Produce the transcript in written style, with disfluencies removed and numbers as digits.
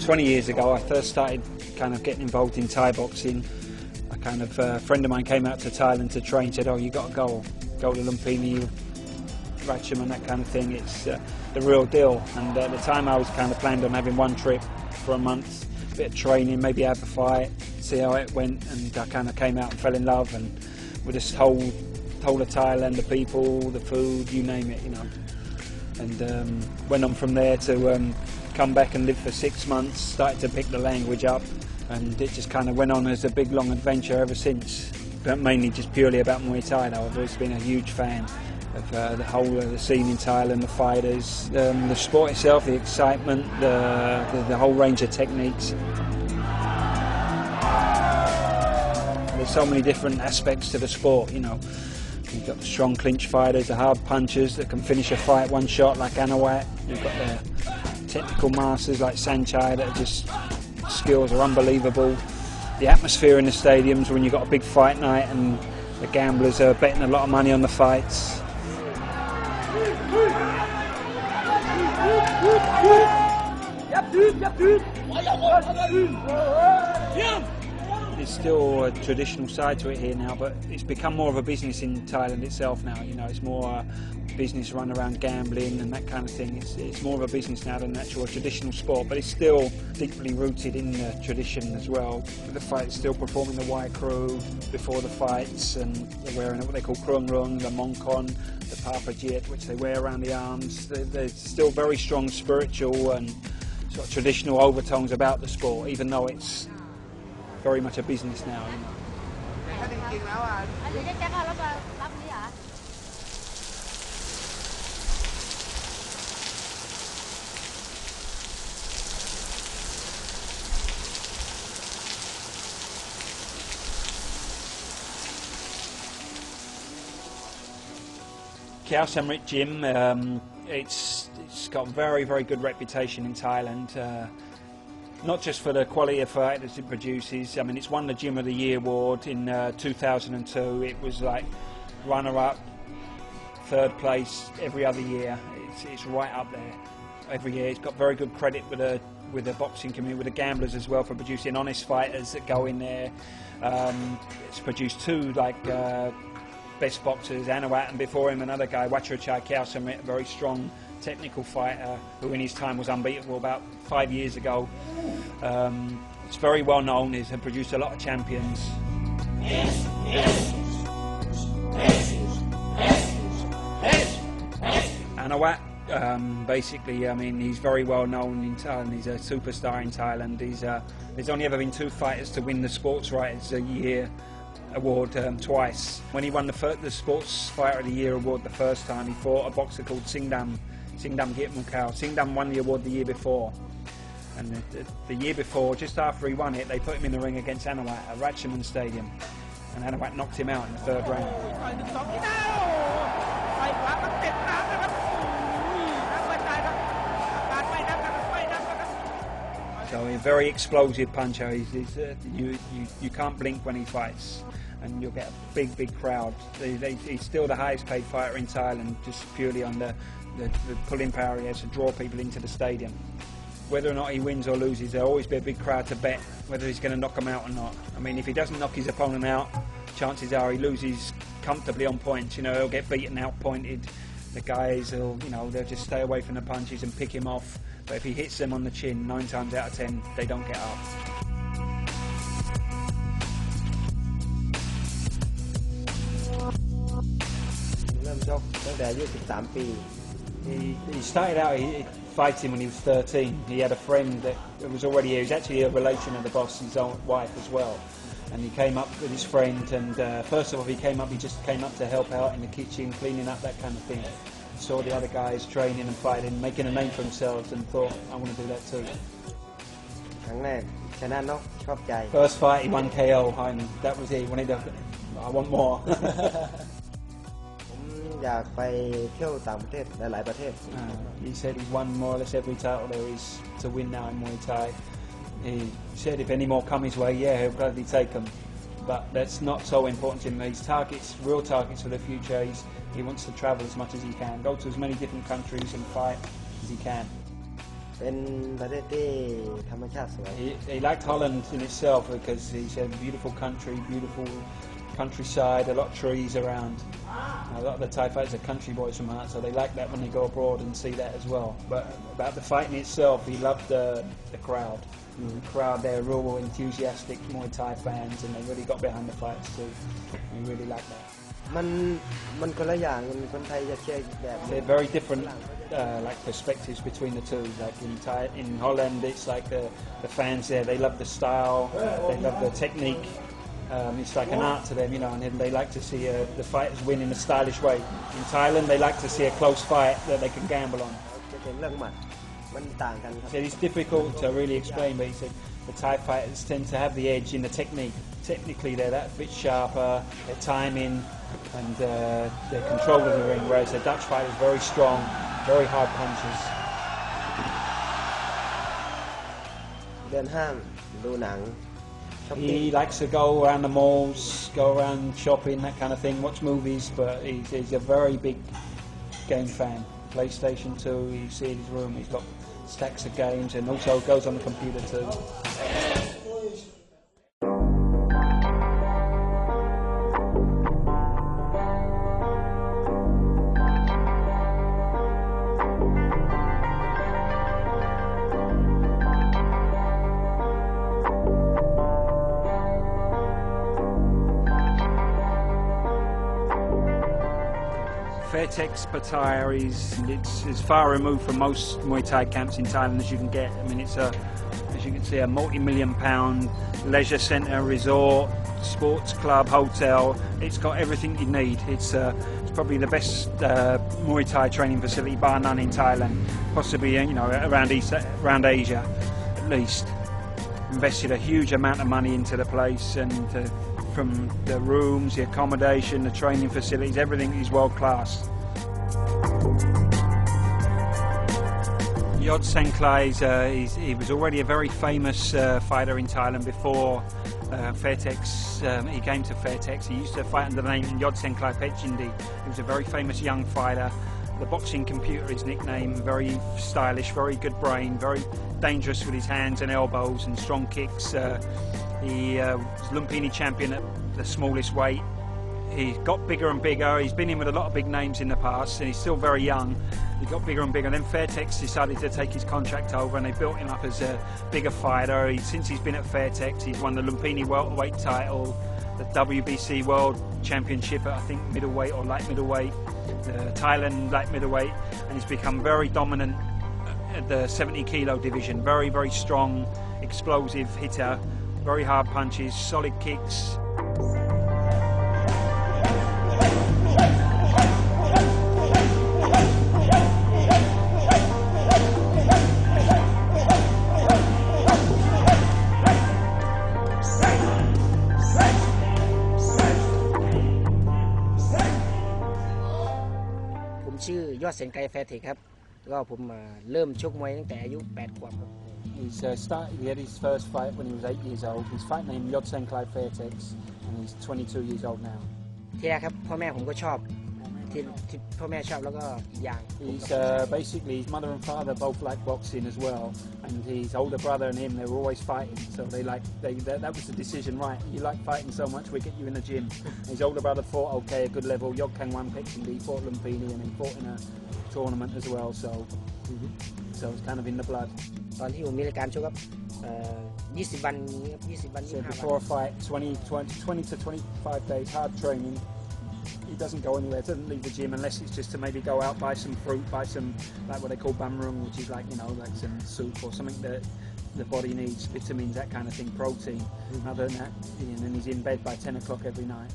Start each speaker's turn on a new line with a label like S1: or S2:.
S1: 20 years ago I first started kind of getting involved in Thai boxing. A friend of mine came out to Thailand to train, said, oh, you got to go to Lumpini, Ratcham and that kind of thing, it's the real deal. And at the time I was kind of planned on having one trip for a month, a bit of training, maybe have a fight, see how it went, and I kind of came out and fell in love and with this whole of Thailand, the people, the food, you name it, you know. And went on from there to come back and live for 6 months, started to pick the language up, and it just kind of went on as a big long adventure ever since. But mainly just purely about Muay Thai though. I've always been a huge fan of the whole of the scene in Thailand, the fighters, the sport itself, the excitement, the whole range of techniques. There's so many different aspects to the sport, you know. You've got the strong clinch fighters, the hard punchers that can finish a fight one shot like Anawat. You've got the technical masters like Sanchai that are just, skills are unbelievable. The atmosphere in the stadiums when you've got a big fight night and the gamblers are betting a lot of money on the fights. There's still a traditional side to it here now, but it's become more of a business in Thailand itself now. You know, it's more business run around gambling and that kind of thing. It's more of a business now than an actual traditional sport, but it's still deeply rooted in the tradition as well. The fighters still performing the white crew before the fights, and they're wearing what they call krung rung, the mongkon, the papajit, which they wear around the arms. There's still very strong spiritual and sort of traditional overtones about the sport, even though it's very much a business now, you know. Khao Samrit Gym, it's got a very good reputation in Thailand. Not just for the quality of fighters it produces. I mean, it's won the Gym of the Year award in 2002. It was like runner-up, third place every other year. It's right up there every year. It's got very good credit with the boxing community, with the gamblers as well, for producing honest fighters that go in there. It's produced two best boxers, Anawat, and before him another guy, Wachachai Khao Samrit, a very strong technical fighter who in his time was unbeatable about 5 years ago. It's very well known, he's produced a lot of champions. Anawat, basically, I mean, he's very well known in Thailand, he's a superstar in Thailand. There's only ever been 2 fighters to win the Sports Writers a Year award twice. When he won the Sports Fighter of the Year award the first time, he fought a boxer called Singdam Gitmukau. Singdam won the award the year before, and the year before, just after he won it, they put him in the ring against Anawat at Ratchaman Stadium, and Anawat knocked him out in the 3rd round. So he's a very explosive puncher. You can't blink when he fights, and you'll get a big crowd. He's still the highest paid fighter in Thailand, just purely on the pulling power he has to draw people into the stadium. Whether or not he wins or loses, there'll always be a big crowd to bet whether he's going to knock him out or not. I mean, if he doesn't knock his opponent out, chances are he loses comfortably on points. You know, he'll get beaten, out-pointed. The guys will, you know, they'll just stay away from the punches and pick him off. But if he hits them on the chin, 9 times out of 10, they don't get up. He started out fighting when he was 13. He had a friend that was already here. He was actually a relation of the boss, his own wife as well. And he came up with his friend, and first of all he just came up to help out in the kitchen, cleaning up, that kind of thing. Saw the other guys training and fighting, making a name for themselves, and thought, I want to do that too. First fight he won KO, and that was it. He wanted to, I want more. He said he's won more or less every title there is to win now in Muay Thai. He said if any more come his way, yeah, he'll gladly take them. But that's not so important to him. His targets, real targets for the future, he wants to travel as much as he can, go to as many different countries and fight as he can.
S2: เป็นประเทศที่ธรรมชาติสวย
S1: He liked Holland in itself because it's a beautiful country, beautiful countryside, a lot of trees around. A lot of the Thai fighters are country boys from Heart, so they like that when they go abroad and see that as well. But about the fighting itself, he loved the crowd. The crowd, they're real enthusiastic Muay Thai fans, and they really got behind the fights too. He really liked that.
S2: มันคนละอย่างคนไทยจะเชียร์แบบ
S1: They're very different, like perspectives between the two. Like in Holland, it's like the fans there. They love the style, they love the technique. It's like an art to them, you know, and they like to see the fighters win in a stylish way. In Thailand, they like to see a close fight that they can gamble on.
S2: เรื่องหมัดมันต่างกันครับ
S1: So it's difficult to really explain, but he said the Thai fighters tend to have the edge in the technique. Technically, they're that bit sharper, their timing, and their control of the ring, whereas the Dutch fighter is very strong, very hard punches.
S2: เดินห้างดูหนัง
S1: He likes to go around the malls, go around shopping, that kind of thing, watch movies, but he's a very big game fan. PlayStation 2, you see in his room, he's got stacks of games, and also goes on the computer too. Fairtex Pattaya is far removed from most Muay Thai camps in Thailand as you can get. I mean, it's as you can see, a multi-million-pound leisure centre, resort, sports club, hotel. It's got everything you need. It's probably the best Muay Thai training facility, bar none, in Thailand. Possibly, you know, around Asia, at least. Invested a huge amount of money into the place, and from the rooms, the accommodation, the training facilities, everything is world class. Yod Senklai, he was already a very famous fighter in Thailand before Fairtex. He came to Fairtex. He used to fight under the name Yod Senklai Pechindi. He was a very famous young fighter. The boxing computer, his nickname, very stylish, very good brain, very dangerous with his hands and elbows and strong kicks. He was Lumpini champion at the smallest weight. He got bigger and bigger. He's been in with a lot of big names in the past, and he's still very young. He got bigger and bigger. Then Fairtex decided to take his contract over, and they built him up as a bigger fighter. Since he's been at Fairtex, he's won the Lumpini welterweight title, the WBC World Championship at, I think, middleweight or light middleweight, the Thailand light middleweight, and he's become very dominant at the 70 kilo division. Very, very strong, explosive hitter, very hard punches, solid kicks.
S2: ชื่อยอดเซนไกแฟร์เทคครับก็ผมเริ่มชกมวยตั้งแต่อายุ8 ขวบครับ
S1: He had his first fight when he was 8 years old. His fight name Yod Senklai Fairtex, and he's 22 years old now.
S2: เทียครับพ่อแม่ผมก็ชอบที่พ่อแม่ชอบแล้วก็อย่าง
S1: He's basically his mother and father both like boxing as well, and his older brother and him, they were always fighting. So that was the decision, right? You like fighting so much, we get you in the gym. His older brother fought okay, a good level. Yod Kangwan Pechindi, he fought Lumpini, and he fought in a tournament as well. So it's kind of in the blood.
S2: ตอนที่ผมมีรายการชกครับ20 วัน
S1: So before a fight, 20 to 25 days hard training. He doesn't go anywhere, doesn't leave the gym unless it's just to maybe go out, buy some fruit, buy some, like what they call bamrung, which is like, you know, like some soup or something that the body needs, vitamins, that kind of thing, protein. Other than that, and then he's in bed by 10 o'clock every night.